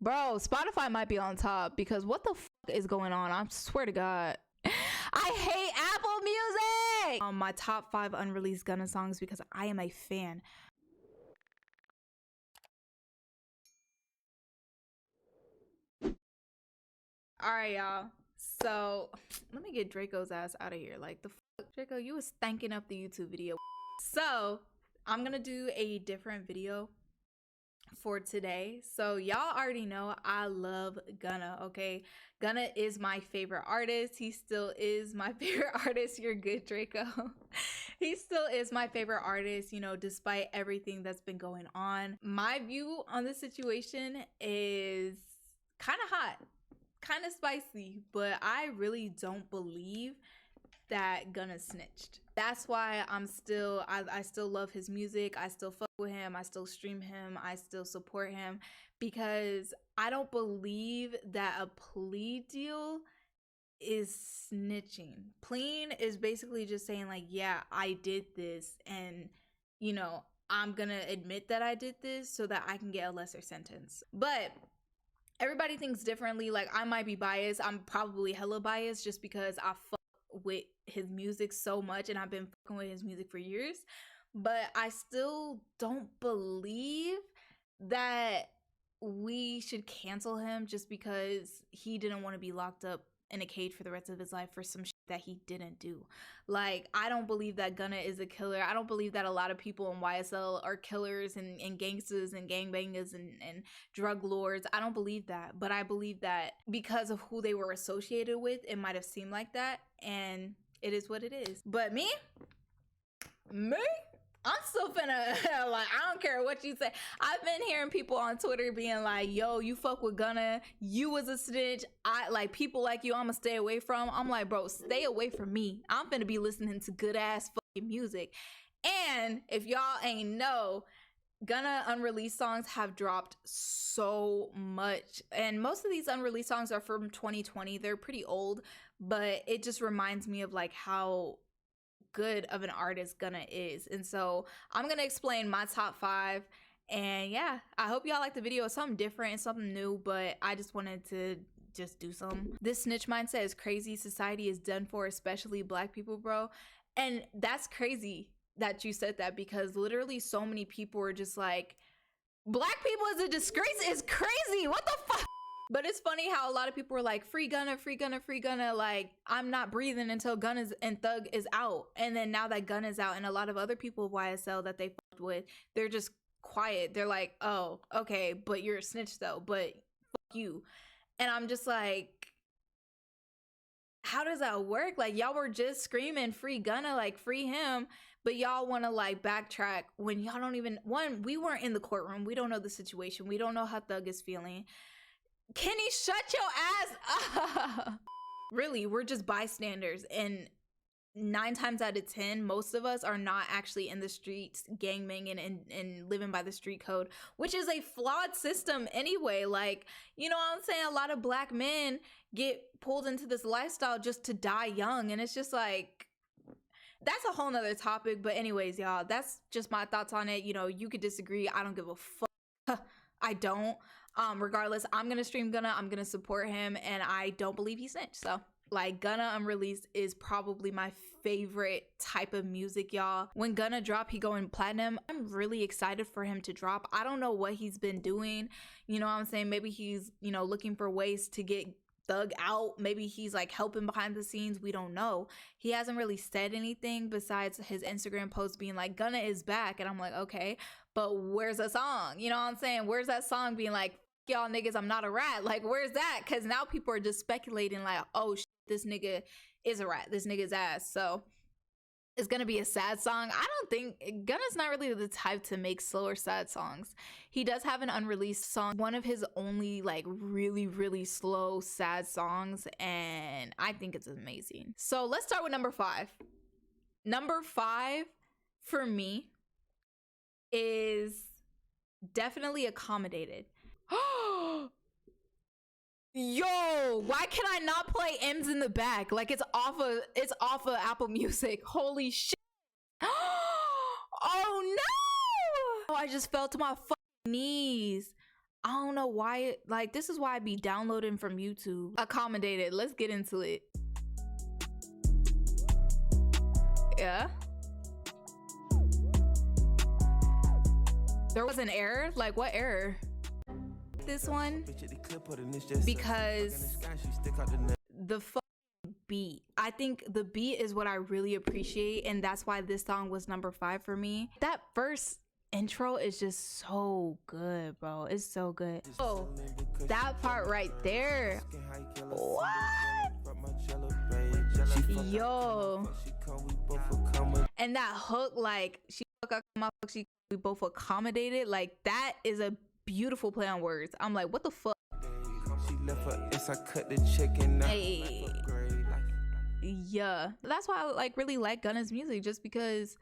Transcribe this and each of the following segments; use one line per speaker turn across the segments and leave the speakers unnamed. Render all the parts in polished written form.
Bro, Spotify might be on top because what the fuck is going on? I swear to God. I hate Apple Music! My top 5 unreleased Gunna songs because I am a fan. Alright, y'all. So, let me get Draco's ass out of here. Like, the fuck? Draco, you was stanking up the YouTube video. So, I'm gonna do a different video for today. So y'all already know I love Gunna, okay? Gunna is my favorite artist. He still is my favorite artist. You're good, Draco. He still is my favorite artist, you know, despite everything that's been going on. My view on the situation is kind of hot, kind of spicy, but I really don't believe that Gunna snitched. That's why I still love his music. I still fuck with him. I still stream him. I still support him because I don't believe that a plea deal is snitching. Pleading is basically just saying like, yeah, I did this, and you know, I'm gonna admit that I did this so that I can get a lesser sentence. But everybody thinks differently. Like, I might be biased. I'm probably hella biased just because I fuck with his music so much and I've been fucking with his music for years, but I still don't believe that we should cancel him just because he didn't want to be locked up in a cage for the rest of his life for some shit that he didn't do. Like, I don't believe that Gunna is a killer. I don't believe that a lot of people in YSL are killers and gangsters and gangbangers and drug lords. I don't believe that, but I believe that because of who they were associated with, it might have seemed like that, and it is what it is. But me, I'm still finna, like, I don't care what you say. I've been hearing people on Twitter being like, yo, you fuck with Gunna, you was a snitch, like, people like you I'ma stay away from. I'm like, bro, stay away from me. I'm finna be listening to good ass fucking music. And if y'all ain't know, Gunna unreleased songs have dropped so much, and most of these unreleased songs are from 2020. They're pretty old, but it just reminds me of like how good of an artist Gunna is. And so I'm gonna explain my top 5, and yeah, I hope y'all like the video. It's something different and something new, but I just wanted to just do something. This snitch mindset is crazy. Society is done for, especially black people, bro. And that's crazy that you said that, because literally so many people are just like, black people is a disgrace. It's crazy. What the fuck? But it's funny how a lot of people were like, free Gunna, free Gunna, free Gunna. Like, I'm not breathing until Gunna and Thug is out. And then now that Gunna's out, and a lot of other people of YSL that they fucked with, they're just quiet. They're like, oh, okay, but you're a snitch though, but fuck you. And I'm just like, how does that work? Like, y'all were just screaming free Gunna, like free him, but y'all want to like backtrack when y'all don't even, one, we weren't in the courtroom. We don't know the situation. We don't know how Thug is feeling. Kenny, shut your ass up. Really, we're just bystanders, and 9 times out of 10, most of us are not actually in the streets gangbanging and living by the street code, which is a flawed system anyway. Like, you know what I'm saying? A lot of black men get pulled into this lifestyle just to die young, and it's just like, that's a whole nother topic. But anyways, y'all, that's just my thoughts on it. You know, you could disagree. I don't give a fuck. I don't. Regardless, I'm gonna stream Gunna. I'm gonna support him, and I don't believe he snitched. So, like, Gunna Unreleased is probably my favorite type of music, y'all. When Gunna drop, he going platinum. I'm really excited for him to drop. I don't know what he's been doing. You know what I'm saying? Maybe he's, you know, looking for ways to get Thug out. Maybe he's like helping behind the scenes. We don't know. He hasn't really said anything besides his Instagram post being like, Gunna is back. And I'm like, okay, but where's the song? You know what I'm saying? Where's that song being like, y'all niggas, I'm not a rat? Like, where's that? Because now people are just speculating like, oh shit, this nigga is a rat, this nigga's ass. So it's gonna be a sad song. I don't think Gunna's not really the type to make slow or sad songs. He does have an unreleased song, one of his only like really slow sad songs, and I think it's amazing. So let's start with number 5. Number 5 for me is definitely Accommodated. Yo, why can I not play M's in the back? Like, it's off of Apple Music. Holy shit. Oh no! Oh, I just fell to my fucking knees. I don't know why it, like, this is why I be downloading from YouTube. Accommodated. Let's get into it. Yeah. There was an error? Like, what error? This one? Because the beat. I think the beat is what I really appreciate, and that's why this song was number 5 for me. That first intro is just so good, bro. It's so good. Oh, that part right there. What? Yo. And that hook, like, we both accommodated. Like, that is a beautiful play on words. I'm like, what the fuck? Hey. Yeah. That's why I like really like Gunna's music, just because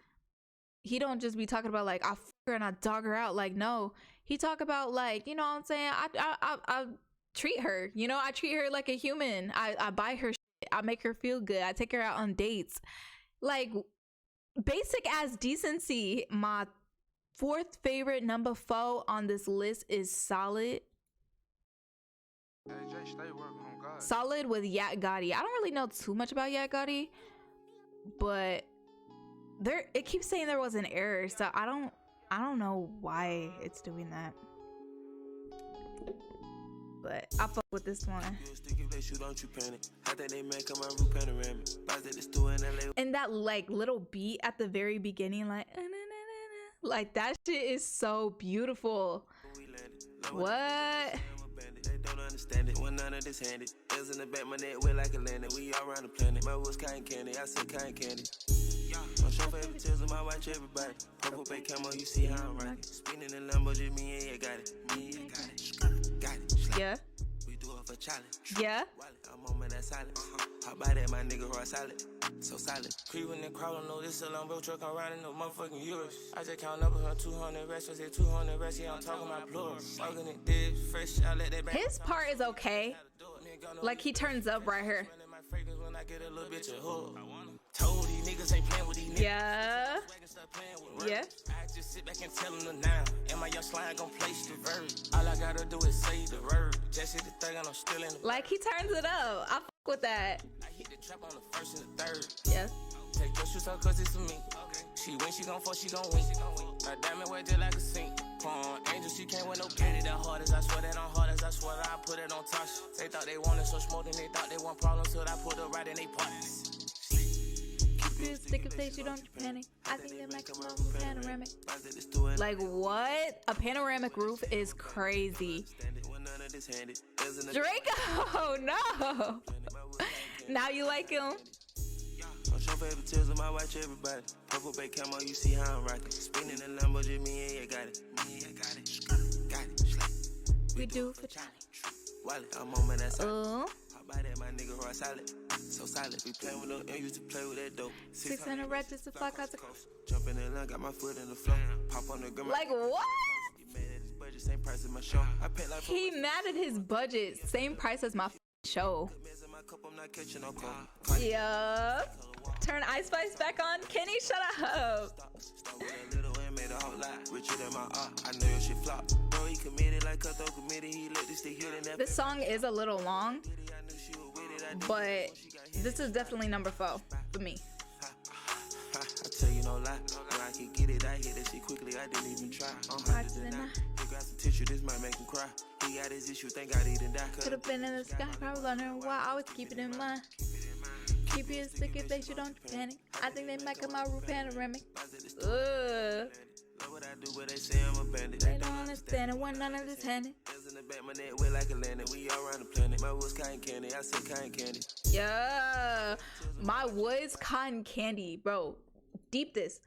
he don't just be talking about like I fuck her and I dog her out. Like, no, he talk about like, you know what I'm saying, I treat her, you know, I treat her like a human. I buy her shit, I make her feel good, I take her out on dates. Like, basic as decency. My 4th favorite, number 4 on this list is Solid. Solid with Yak Gotti. I don't really know too much about Yak Gotti, but it keeps saying there was an error, so I don't know why it's doing that. But I fuck with this one. And that like little beat at the very beginning, like that shit is so beautiful. What? They don't understand it when none of this handed. Bills in the back, my neck wet like a landing. We all around the planet. My was cotton candy, I said cotton candy. I'm showing favorite tears on my watch, everybody. Purple bay camo, you see how I'm rocking. Spinning the Lambo, just me and you got it. Me and you got it. Got it. Yeah. We do it for challenge. Yeah. I'm on that solid. How about that, my nigga, raw solid. So solid. Creeping and crawling, no, this a long road truck, I'm riding no motherfucking euros. I just count up her 200 rest, I said 200 rest, yeah, I'm talking about plural. Smoking it dead, fresh, I let that back. His part is okay. Like, he turns up right here. Told these niggas ain't playing with these niggas. Yeah. Yeah. I just sit back and tell them now. And my young slime gon' place the verb. All I gotta do is say the word. Just hit the third and I'm still in the like, he turns it up. I fuck with that. I hit the trap on the 1st and the 3rd. Yeah. Take your shoes off cause it's to me. Okay. She win, she gon' fuck, she gon' win. A diamond wear just like a sink. Porn angel, she can't win no candy. That hard as I swear, that on hard as I swear, I put it on Tasha. They thought they wanted so more than they thought they want problems, till I put it right in they pockets. Stick of face, you don't panic. I think they make a love panoramic. Like, what? A panoramic roof is crazy. Draco, no. Now you like him. I'm showing favorite tears on my watch, everybody. Purple bay camo, you see how I'm rocking. Spinning the Lambo, just me and you got it. Me and you got it. Got it. We do for Charlie. Wallet, I'm on my that side. How about that, my nigga, raw solid. So solid, we playing with no M, used to play with that dope. 600 rats just to fuck out the coast. Jump in the line, got my foot in the floor. Pop on the grandma. Like, what? Same price as my show. He mad at his budget, same price as my show. Yeah. Turn Ice Spice back on. Kenny, shut up. This song is a little long, but this is definitely number 4 for me. I tell you no lie, when I can get it, I hit that shit quickly, I didn't even try. Grab some tissue, this might make him cry. He got his issue, thank God he didn't die. Could've been in the sky, probably wondering why. I always keep it in mind. Keep it stick if they should, don't panic. I think they might come out roof panoramic. Ugh. What I do, but they say I'm a bandit. They don't understand it, one none of this handed. In the back, my neck wet like a landing. We all around the planet. My wood's cotton candy, I said cotton candy. Yeah, my wood's cotton candy, bro. Deep this.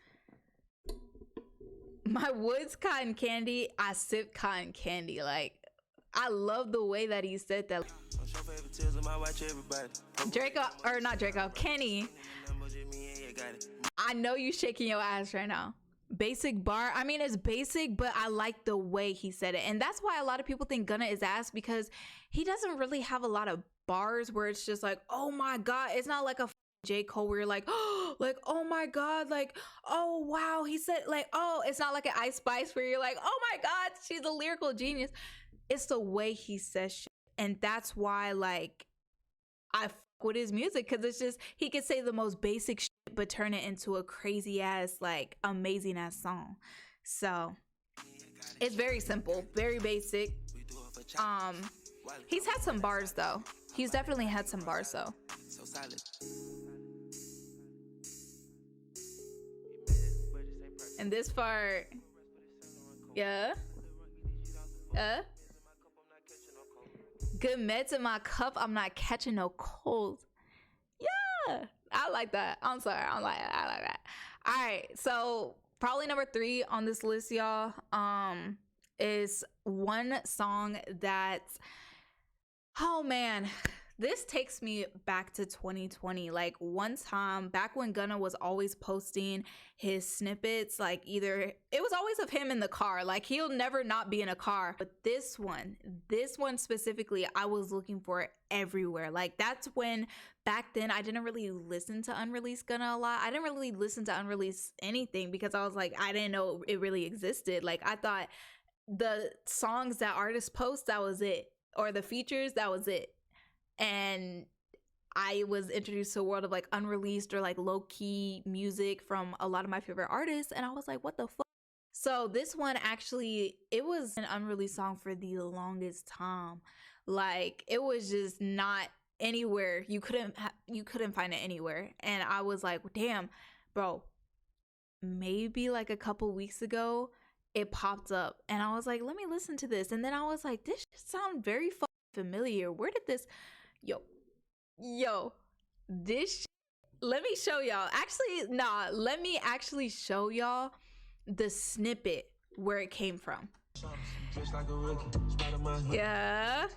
My wood's cotton candy, I sip cotton candy. Like, I love the way that he said that. Draco, or not Draco, Kenny. I know you shaking your ass right now. Basic bar. I mean, it's basic, but I like the way he said it. And that's why a lot of people think Gunna is ass, because he doesn't really have a lot of bars where it's just like, oh my God. It's not like a J. Cole where you're like, oh, like, oh my God, like, oh wow, he said, like, oh, it's not like an Ice Spice where you're like, oh my God, she's a lyrical genius. it's the way he says shit. And that's why like I fuck with his music, because it's just, he could say the most basic shit but turn it into a crazy ass, like amazing ass song. So it's very simple, very basic. He's had some bars though. He's definitely had some bars though. And this part, yeah, good meds in my cup, I'm not catching no cold. Yeah, I like that. I'm sorry, I like that. All right, so probably number 3 on this list, y'all, is one song that, oh man, this takes me back to 2020. Like one time back when Gunna was always posting his snippets, like either it was always of him in the car, like he'll never not be in a car, but this one specifically, I was looking for it everywhere. Like that's when, back then, I didn't really listen to Unreleased Gunna a lot. I didn't really listen to Unreleased anything because I was like, I didn't know it really existed. Like I thought the songs that artists post, that was it, or the features, that was it. And I was introduced to a world of like unreleased or like low-key music from a lot of my favorite artists, and I was like, what the fuck? So this one, actually, it was an unreleased song for the longest time. Like it was just not anywhere. You couldn't find it anywhere. And I was like, damn, bro, maybe like a couple weeks ago it popped up and I was like, let me listen to this. And then I was like, this sounds very familiar. Where did this, yo, this let me show y'all. Actually, nah, let me actually show y'all the snippet where it came from. Yeah.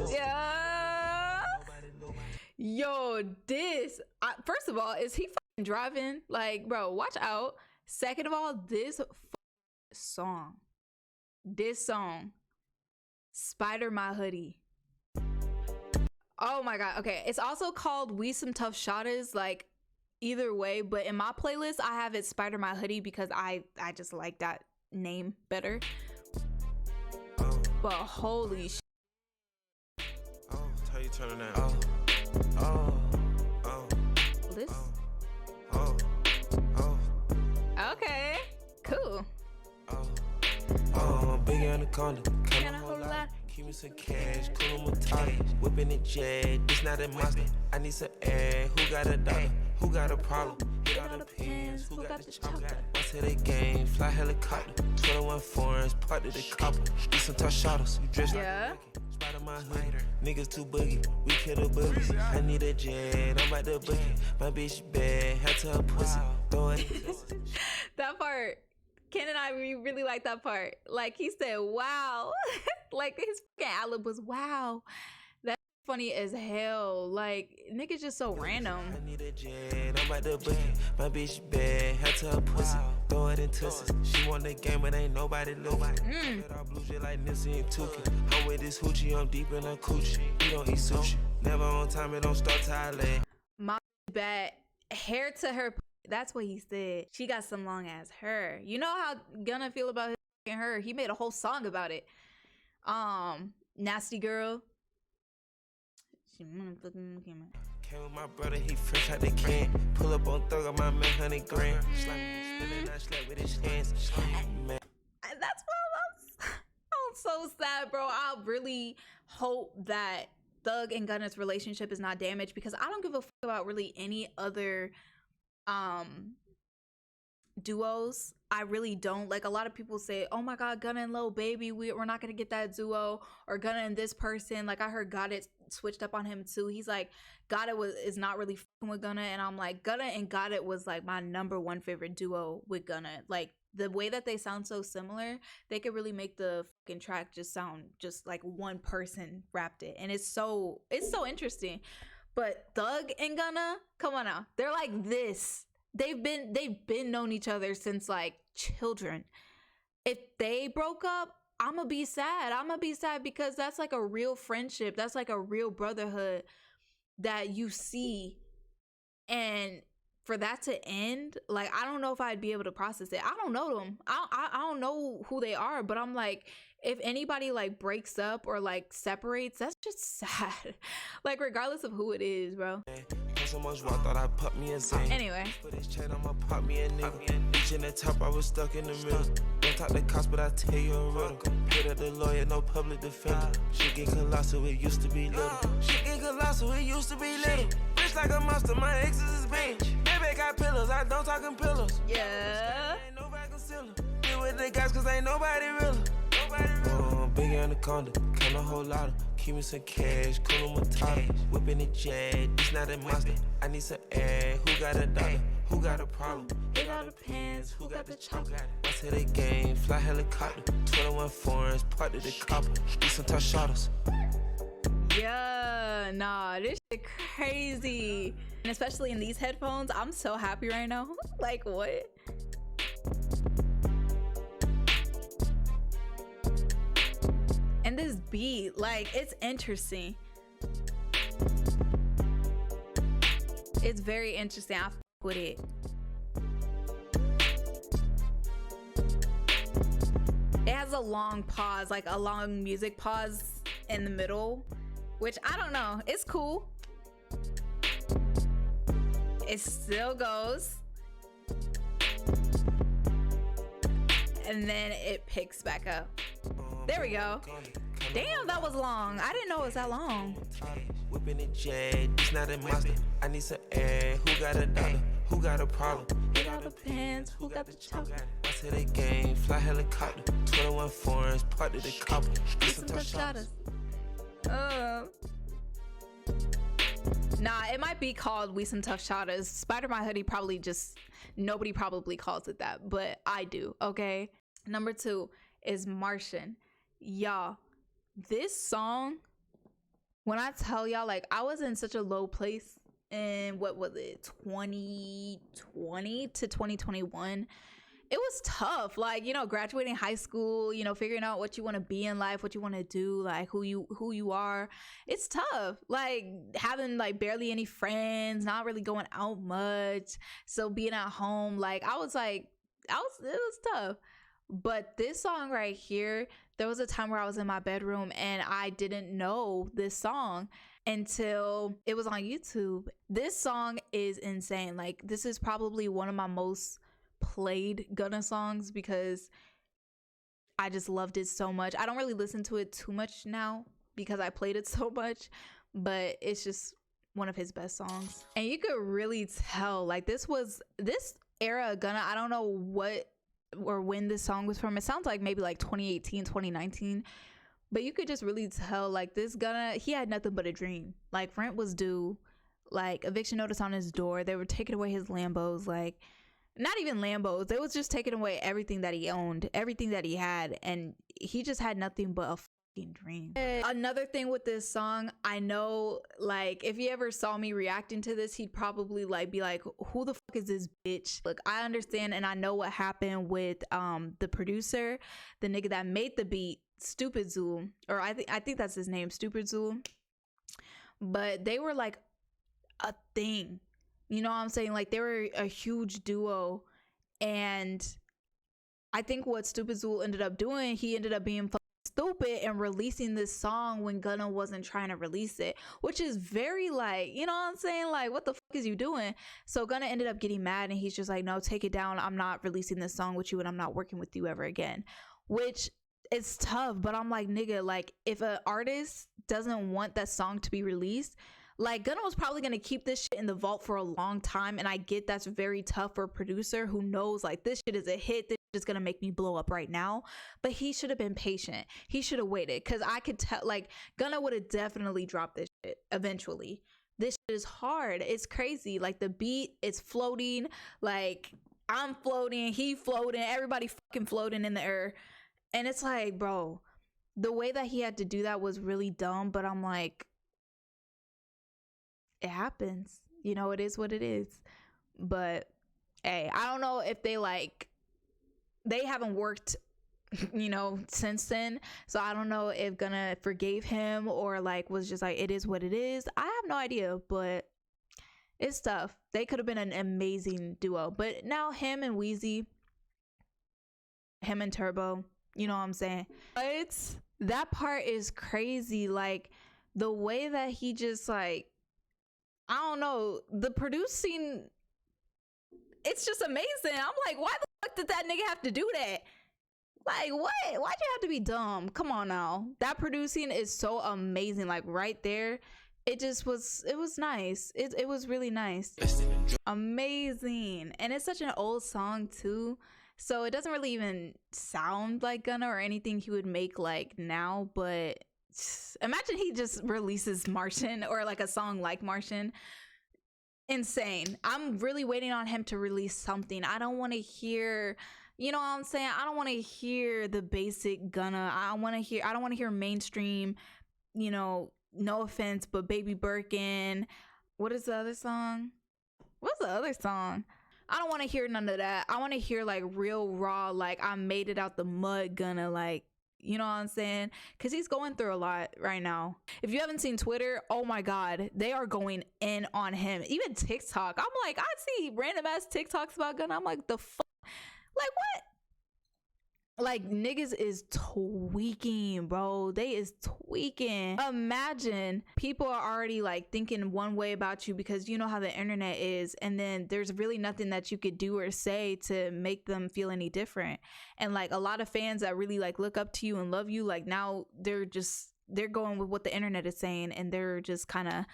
Yeah. Yo, this, first of all, is he fucking driving? Like, bro, watch out. Second of all, this song, Spider My Hoodie. Oh my god. Okay, it's also called We Some Tough Shotters, like either way, but in my playlist I have it Spider My Hoodie because I just like that name better. But holy shit.
How you turning that?
This? Okay, cool.
Big on the corner, can a whole lot. Keep me some cash, cool my talk, whipping it jet. This not a monster. I need some air. Who got a dollar? Who got a problem? Hit all the pins. Who got the chocolate? Once hit the game, fly helicopter. 21 foreigns, part of the copper. Do some tough shotters. You dress like Spider My hood. Niggas too boogie, we kill the boogie. I need a jet, I'm about to book it. My bitch bad, had to her pussy. Throw it.
That part, Ken and I, we really like that part. Like he said, wow. Like his fucking ad-lib was wow. That's funny as hell. Like niggas just so random.
I need a jet, I'm about to book it. My bitch bad, had to her pussy. Throw it in tussies. She won the game, but ain't nobody losing. I blue shit like Nipsey and Tuki. I'm with this hoochie, I'm deep in a coochie. We don't eat sushi. Never on time, it don't start Thailand.
My bad, hair to her. That's what he said. She got some long ass hair. You know how Gunna feel about his fucking hair. He made a whole song about it. Nasty girl. She fucking came out.
Came with my brother, he fresh out the can. Pull up on thug on my man, 100 grand. Spilling I slept with his hands. Man.
That's what I'm so sad, bro. I really hope that Thug and Gunna's relationship is not damaged, because I don't give a fuck about really any other duos. I really don't. Like a lot of people say, oh my god, Gunna and Lil Baby, we're not gonna get that duo, or Gunna and this person. Like I heard Got It switched up on him too. He's like, Got It is not really fucking with Gunna, and I'm like, Gunna and Got It was like my #1 favorite duo with Gunna. Like the way that they sound so similar, they could really make the fucking track just sound just like one person rapped it, and it's so interesting. But Thug and Gunna, come on now, they're like this. They've been known each other since like children. If they broke up, I'ma be sad. Because that's like a real friendship. That's like a real brotherhood that you see. And for that to end, like, I don't know if I'd be able to process it. I don't know them. I don't know who they are, but I'm like, if anybody like breaks up or like separates, that's just sad. Like, regardless of who it is, bro.
So much water, thought I pop me a zane.
Anyway.
For this chain, I'ma pop me a nigga. Each in the top, I was stuck in the middle. Don't talk the cops, but I tell you a riddle. Paid up the lawyer, no public defender. Shit get colossal, it used to be little. Shit get colossal, it used to be little. Bitch like a monster, my exes is bench. Baby got pillows, I don't talk in pillows.
Yeah.
Ain't nobody concealer. Deal with the guys, cause ain't nobody real. Big anaconda, count a whole lot of. Keep me some cash, cool matata. Whipping the jet, it's not a monster. I need some air, who got a dollar? Who got a problem? Hit all the pants, who got the chocolate? Once hit the game, fly helicopter. 21 foreigns, part of the copper. Do some tough shotters.
Yeah, nah, this shit crazy. And especially in these headphones, I'm so happy right now. Like, what? And this beat, like, it's interesting. It's very interesting. I fuck with it. It has a long pause, like a long music pause in the middle, which I don't know. It's cool. It still goes. And then it picks back up. There we go. Damn, that was long. I didn't know it was that long.
Whipping the jet, it's not a monster. I need some air, who got a dollar? Who got a problem?
Hit all the pants, who got the chocolate?
Once hit the game, fly helicopter. 21 foreigns, part of the copper. Do some tough shotters.
Nah, it might be called We Some Tough Shotters. Spider My Hoodie probably just, nobody probably calls it that, but I do, okay? Number 2 is Martian. Y'all, this song, when I tell y'all, like, I was in such a low place in, what was it, 2020 to 2021. It was tough, like, you know, graduating high school, you know, figuring out what you want to be in life, what you want to do, like who you are. It's tough, like having like barely any friends, not really going out much, so being at home, like it was tough. But this song right here, there was a time where I was in my bedroom and I didn't know this song until it was on YouTube. This song is insane. Like, this is probably one of my most played Gunna songs because I just loved it so much. I don't really listen to it too much now because I played it so much, but it's just one of his best songs. And you could really tell, like, this era of Gunna, I don't know what or when this song was from. It sounds like maybe like 2018, 2019, but you could just really tell, like, this Gunna, he had nothing but a dream. Like, rent was due, like eviction notice on his door, they were taking away his Lambos, like not even Lambos, they was just taking away everything that he owned, everything that he had, and he just had nothing but a fucking dream. Another thing with this song, I know, like, if he ever saw me reacting to this, he'd probably like be like, who the fuck is this bitch? Look, I understand and I know what happened with the producer, the nigga that made the beat, Stupid Zool, or I think that's his name, Stupid Zool. But they were like a thing, you know what I'm saying? Like, they were a huge duo, and I think what Stupid Zool ended up doing, he ended up being stupid and releasing this song when Gunna wasn't trying to release it, which is very, like, you know what I'm saying, like, what the fuck is you doing? So Gunna ended up getting mad and he's just like, no, take it down, I'm not releasing this song with you and I'm not working with you ever again, which is tough. But I'm like, nigga, like, if an artist doesn't want that song to be released, like, Gunna was probably gonna keep this shit in the vault for a long time, and I get that's very tough for a producer who knows, like, this shit is a hit, this shit is gonna make me blow up right now. But he should have been patient, he should have waited, because I could tell, like, Gunna would have definitely dropped this shit eventually. This shit is hard, it's crazy, like, the beat is floating, like, I'm floating, he floating, everybody fucking floating in the air, and it's like, bro, the way that he had to do that was really dumb. But I'm like, it happens, you know, it is what it is. But hey, I don't know if they haven't worked, you know, since then, so I don't know if Gunna forgave him or like was just like, it is what it is. I have no idea, but It's tough. They could have been an amazing duo, but now him and Wheezy, him and Turbo, you know what I'm saying? It's that part is crazy. Like the way that he just like, I don't know, the producing, it's just amazing. I'm like, why the fuck did that nigga have to do that? Like, what? Why'd you have to be dumb? Come on now. That producing is so amazing. Like right there, it just was, it was nice. It was really nice. Amazing. And it's such an old song too. So it doesn't really even sound like Gunna or anything he would make like now, but imagine he just releases Martian or like a song like Martian. Insane. I'm really waiting on him to release something. I don't want to hear, you know what I'm saying? I don't want to hear the basic Gunna. I don't want to hear mainstream, you know, no offense, but Baby Birkin. What is the other song? What's the other song? I don't want to hear none of that. I want to hear like real raw, like I made it out the mud Gunna, like, you know what I'm saying? Because he's going through a lot right now. If you haven't seen Twitter, oh my God, they are going in on him. Even TikTok. I'm like, I see random ass TikToks about Gunna. I'm like, the fuck? Like, what? Like, niggas is tweaking, bro. They is tweaking. Imagine people are already like thinking one way about you because you know how the internet is, and then there's really nothing that you could do or say to make them feel any different. And like a lot of fans that really like look up to you and love you, like now they're going with what the internet is saying, and they're just kind of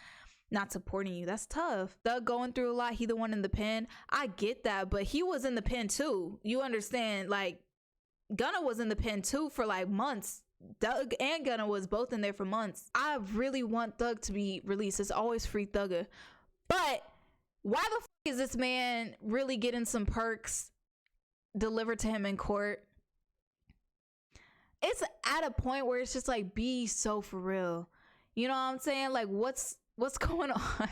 not supporting you. That's tough. Thug going through a lot. He the one in the pen. I get that, but he was in the pen too. You understand? Like, Gunna was in the pen too for like months. Thug and Gunna was both in there for months. I really want Thug to be released. It's always free Thugger. But why the fuck is this man really getting some perks delivered to him in court? It's at a point where it's just like, be so for real. You know what I'm saying? Like, what's going on?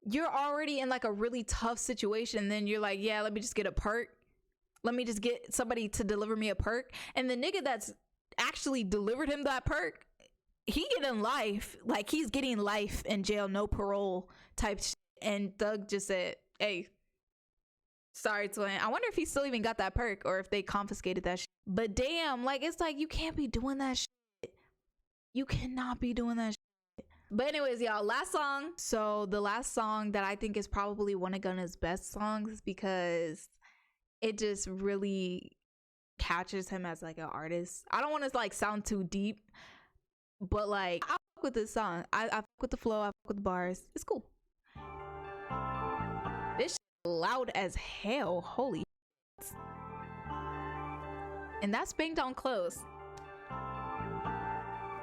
You're already in like a really tough situation. Then you're like, yeah, let me just get a perk. Let me just get somebody to deliver me a perk. And the nigga that's actually delivered him that perk, he getting life. Like, he's getting life in jail, no parole type shit. And Thug just said, hey, sorry, twin. I wonder if he still even got that perk or if they confiscated that shit. But damn, like, it's like, you can't be doing that shit. You cannot be doing that shit. But anyways, y'all, last song. So the last song that I think is probably one of Gunna's best songs because it just really catches him as like an artist. I don't want to like sound too deep, but like I fuck with this song. I fuck with the flow. I fuck with the bars. It's cool. This shit loud as hell. Holy shit. And that's Bang Don't Close.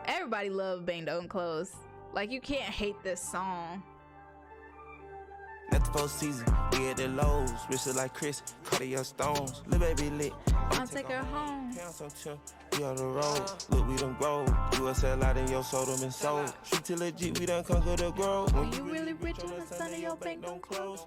Everybody love Bang Don't Close. Like, you can't hate this song.
At the first season, we had the lows, wristed like Chris, Cartier stones. Lil' baby lit,
I'll take her home.
Pounds on Tim, we on the road. Look, we done grow. You a sell out in your soul, them and sold. Street to legit, we done conquer the grove.
When you really rich on the sun of your bank don't close.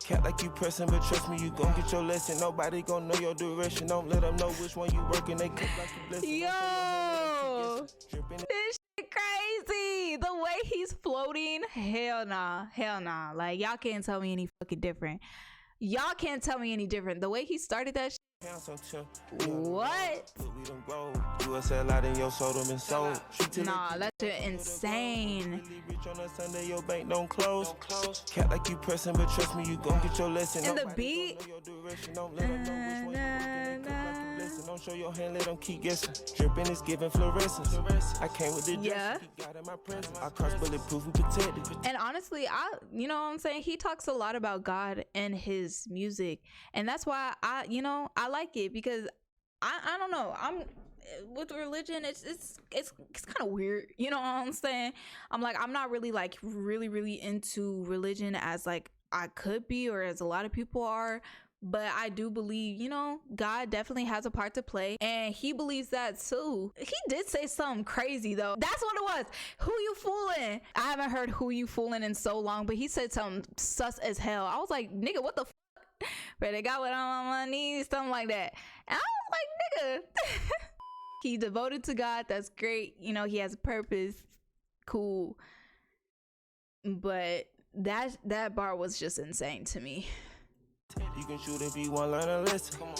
Cat like you pressing, but trust me, you gon' get your lesson. Nobody gon' know your direction. Don't let them know which one you working. They cook like you blessing.
Yo, this shit crazy. The way he's floating, hell nah. Like, y'all can't tell me any fucking different. Y'all can't tell me any different. The way he started that shit. What?
You a sell out in your soul, them and soul.
Nah, that's insane.
Your bank don't close. Cat like you pressing, but trust me, you gon' get your lesson.
And the beat.
Don't show your hand, let them keep guessing. Dripping is giving fluorescence. I came with the dress, got in my presence. I cross bulletproof, we protected.
And honestly, you know what I'm saying? He talks a lot about God and his music. And that's why I like it, because I don't know. I'm with religion, it's kind of weird. You know what I'm saying? I'm like, I'm not really like really into religion as like I could be, or as a lot of people are. But I do believe, you know, God definitely has a part to play, and he believes that too. He did say something crazy though. That's what it was. Who you fooling? I haven't heard who you fooling in so long, but he said something sus as hell. I was like, nigga, what the fuck? But I got what on my knees, something like that. And I was like, nigga. He devoted to God. That's great. You know, he has a purpose. Cool. But that bar was just insane to me.
You can shoot if you want to learn a lesson. Come on.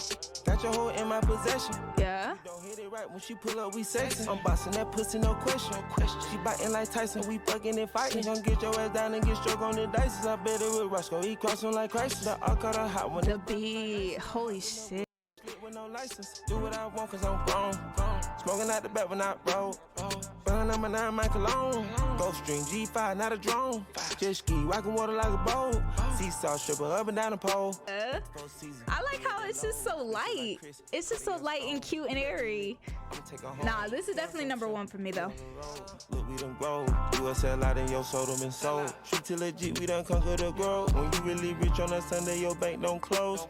Got your hoe in my possession.
Yeah.
You don't hit it right when she pull up, we sexing. I'm bossing that pussy, no question. She biting like Tyson, we fucking and fighting. Gon' get your ass down and get struck on the dice. I bet it with Roscoe, he crossing like Christ. The arc of the hot one.
The beat, holy shit.
With no license, do what I want cause I'm grown. Smoking out the back when I roll. Burn number 9, my cologne. Ghost string G5, not a drone. Jet ski, rockin' water like a boat. Seesaw stripper up and down the pole.
I like how it's just so light. It's just so light and cute and airy. Nah, this is definitely number 1 for me though.
Look, we done grow. You a sell out in your soul, them and sold. Street to legit, we done conquer the grove. When you really rich on a Sunday, your bank don't close.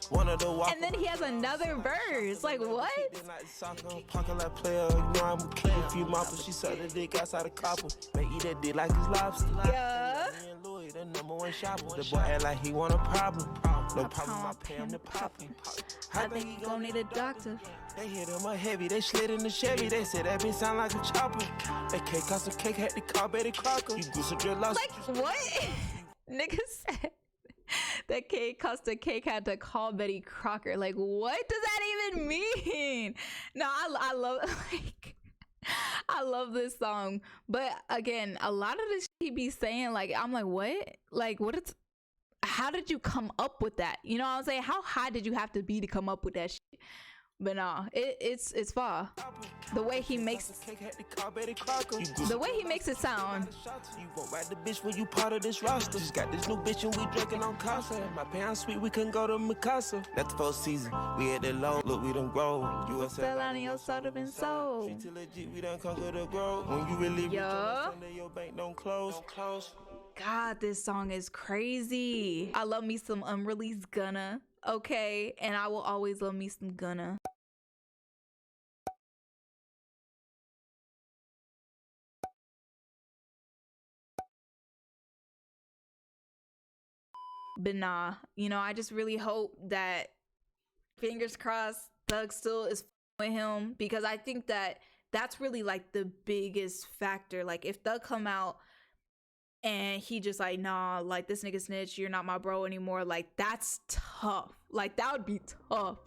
One of the walk.
And then he has another verse. Like what?
Parking like player, you know I'm keep a few moppers. She suck the dick outside the copper. They eat that dick like it's lobster.
Yeah.
The number 1 shopper. The boy act like he want a problem. No problem, I pay him to pop him.
I think he gon' need a doctor.
They hit him up heavy, they slid in the Chevy. They said that bitch sound like a chopper. That cake cost some cake, had to call Betty Crocker. You do some drill loss.
Like what? Nigga said that cake cost a cake, had to call Betty Crocker. Like what does that even mean? No, I love like I love this song, but again, a lot of this shit he be saying, like I'm like what? Like what? It's how did you come up with that? You know what I'm saying? How high did you have to be to come up with that shit? But nah, it's far. The way he makes it sound.
You won't ride the bitch when you part of this roster. Just got this new bitch and we drinking on Casa. My parents sweet, we couldn't go to Mikasa. That's the 4th season. We had that low. Look, we done grow. You
fell out in your soul, been sold.
Street to legit, we done conquer the grove. When you really rich on Sunday, your bank don't close.
God, this song is crazy. I love me some unreleased Gunna. Okay, and I will always love me some Gunna. But nah, you know, I just really hope that, fingers crossed, Thug still is with him, because I think that that's really like the biggest factor. Like if Thug come out and he just like, nah, like this nigga snitch, you're not my bro anymore, like that's tough. Like that would be tough.